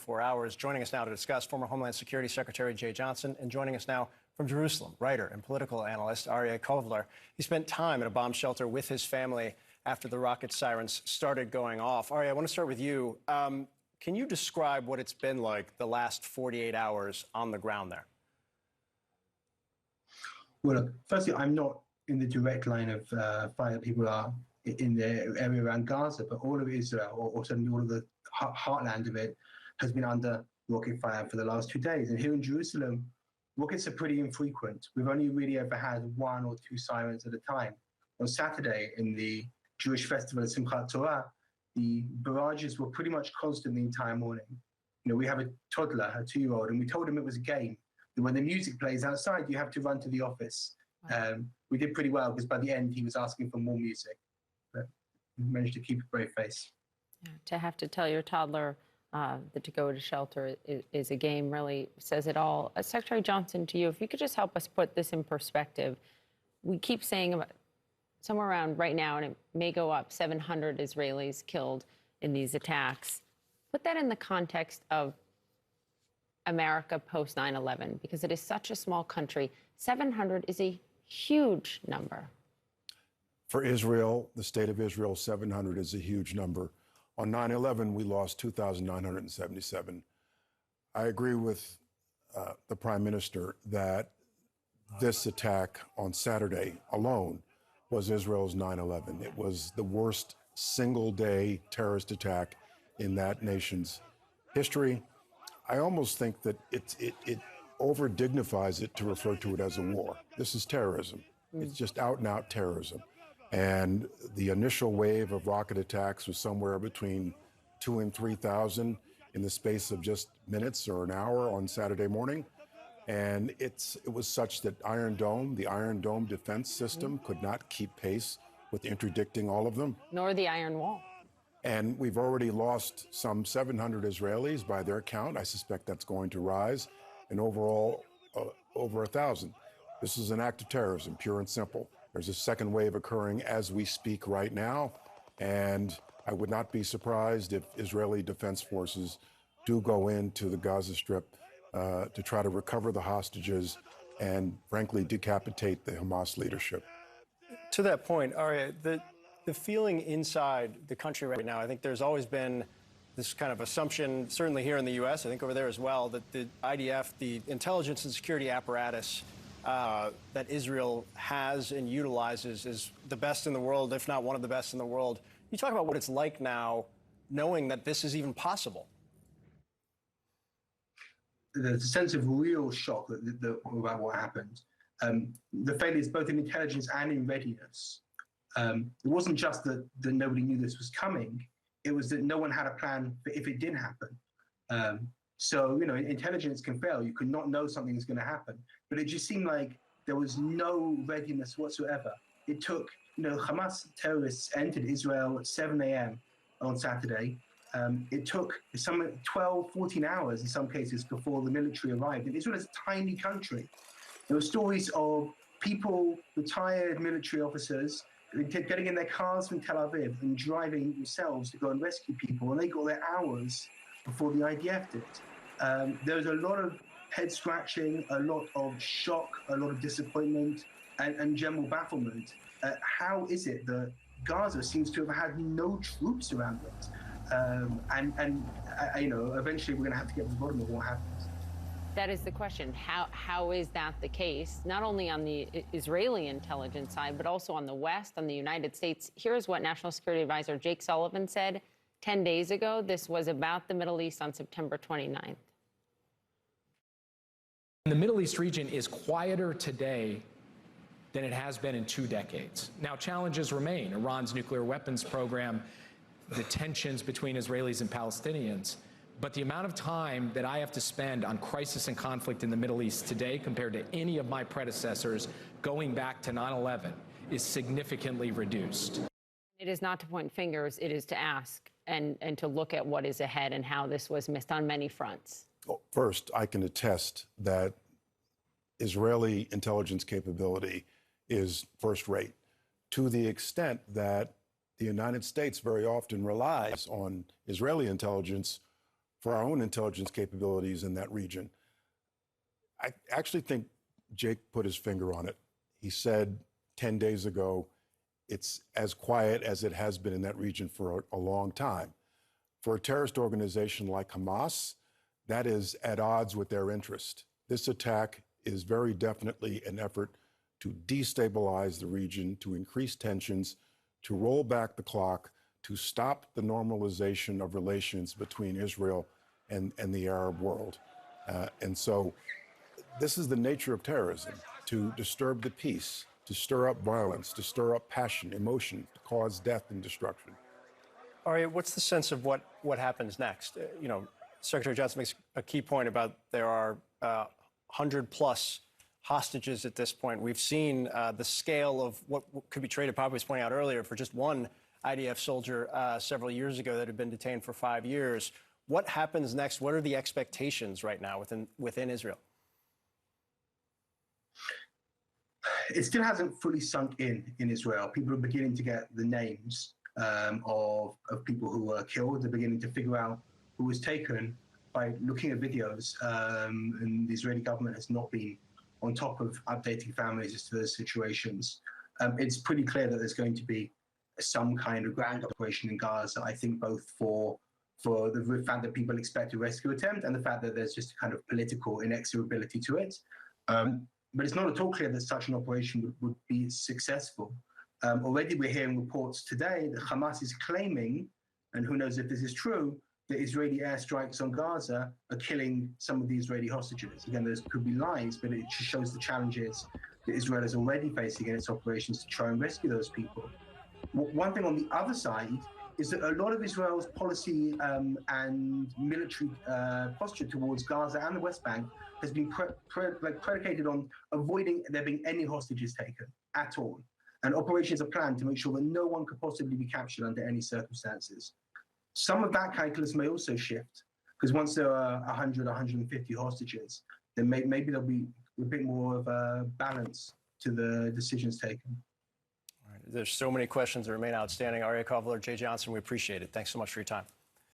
24 hours. Joining us now to discuss, former Homeland Security Secretary Jeh Johnson, and joining us now from Jerusalem, writer and political analyst Arieh Kovler. He spent time at a bomb shelter with his family after the rocket sirens started going off. Arieh, I want to start with you. Can you describe what it's been like the last 48 hours on the ground there? Well, look, firstly, I'm not in the direct line of fire. People are in the area around Gaza, but all of Israel, or certainly all of the heartland of it, has been under rocket fire for the last 2 days. And here in Jerusalem, rockets are pretty infrequent. We've only really ever had 1 or 2 sirens at a time. On Saturday, in the Jewish festival of Simchat Torah, the barrages were pretty much constant the entire morning. You know, we have a toddler, a 2-year-old, and we told him it was a game. That when the music plays outside, you have to run to the office. We did pretty well because by the end, he was asking for more music. But we managed to keep a brave face. Yeah, to have to tell your toddler that to go to shelter is a game really says it all. Secretary Johnson, to you, if you could just help us put this in perspective. We keep saying about somewhere around right now, and it may go up, 700 Israelis killed in these attacks. Put that in the context of America post 9/11, because it is such a small country. 700 is a huge number. For Israel, the state of Israel, 700 is a huge number. On 9/11, we lost 2,977. I agree with the Prime Minister that this attack on Saturday alone was Israel's 9/11. It was the worst single-day terrorist attack in that nation's history. I almost think that it over-dignifies it to refer to it as a war. This is terrorism. It's just out-and-out terrorism. And the initial wave of rocket attacks was somewhere between 2,000 and 3,000 in the space of just minutes or an hour on Saturday morning. And it was such that the Iron Dome defense system could not keep pace with interdicting all of them. Nor the Iron Wall. And we've already lost some 700 Israelis by their count. I suspect that's going to rise. And overall, over 1,000. This is an act of terrorism, pure and simple. There's a second wave occurring as we speak right now. And I would not be surprised if Israeli defense forces do go into the Gaza Strip to try to recover the hostages and, frankly, decapitate the Hamas leadership. To that point, Arieh, the feeling inside the country right now, I think there's always been this kind of assumption, certainly here in the U.S., I think over there as well, that the IDF, the intelligence and security apparatus that Israel has and utilizes is the best in the world, if not one of the best in the world. You talk about what it's like now, knowing that this is even possible. There's a sense of real shock about what happened. The failures both in intelligence and in readiness. It wasn't just that nobody knew this was coming. It was that no one had a plan for if it did happen. So, you know, intelligence can fail. You could not know something is going to happen. But it just seemed like there was no readiness whatsoever. It took, you know, Hamas terrorists entered Israel at 7 a.m. on Saturday. It took some 12, 14 hours in some cases before the military arrived. And Israel is a tiny country. There were stories of people, retired military officers, getting in their cars from Tel Aviv and driving themselves to go and rescue people. And they got there hours before the IDF did. There was a lot of head scratching, a lot of shock, a lot of disappointment, and general bafflement. How is it that Gaza seems to have had no troops around it? You know, eventually we're going to have to get to the bottom of what happened. That is the question. How is that the case, not only on the Israeli intelligence side, but also on the West, on the United States? Here's what National Security Advisor Jake Sullivan said 10 days ago. This was about the Middle East on September 29th. The Middle East region is quieter today than it has been in 2 decades. Now, challenges remain. Iran's nuclear weapons program, the tensions between Israelis and Palestinians. But the amount of time that I have to spend on crisis and conflict in the Middle East today compared to any of my predecessors going back to 9/11 is significantly reduced. It is not to point fingers, it is to ask and to look at what is ahead and how this was missed on many fronts. Well, first, I can attest that Israeli intelligence capability is first rate, to the extent that the United States very often relies on Israeli intelligence for our own intelligence capabilities in that region. I actually think Jake put his finger on it. He said 10 days ago, it's as quiet as it has been in that region for a long time. For a terrorist organization like Hamas, that is at odds with their interest. This attack is very definitely an effort to destabilize the region, to increase tensions, to roll back the clock, to stop the normalization of relations between Israel and the Arab world. And so this is the nature of terrorism, to disturb the peace, to stir up violence, to stir up passion, emotion, to cause death and destruction. Arieh, what's the sense of what happens next? You know, Secretary Johnson makes a key point about there are 100+ hostages at this point. We've seen the scale of what could be traded. Poppy was pointing out earlier, for just one IDF soldier several years ago that had been detained for 5 years. What happens next? What are the expectations right now within Israel? It still hasn't fully sunk in Israel. People are beginning to get the names of people who were killed. They're beginning to figure out who was taken by looking at videos. And the Israeli government has not been on top of updating families as to those situations. It's pretty clear that there's going to be some kind of grand operation in Gaza, I think, both for the fact that people expect a rescue attempt and the fact that there's just a kind of political inexorability to it. But it's not at all clear that such an operation would be successful. Already we're hearing reports today that Hamas is claiming, and who knows if this is true, that Israeli airstrikes on Gaza are killing some of the Israeli hostages. Again, those could be lies, but it just shows the challenges that Israel is already facing in its operations to try and rescue those people. One thing on the other side is that a lot of Israel's policy and military posture towards Gaza and the West Bank has been predicated on avoiding there being any hostages taken at all. And operations are planned to make sure that no one could possibly be captured under any circumstances. Some of that calculus may also shift, because once there are 100, 150 hostages, then maybe there'll be a bit more of a balance to the decisions taken. All right. There's so many questions that remain outstanding. Arieh Kovler, Jay Johnson, we appreciate it. Thanks so much for your time.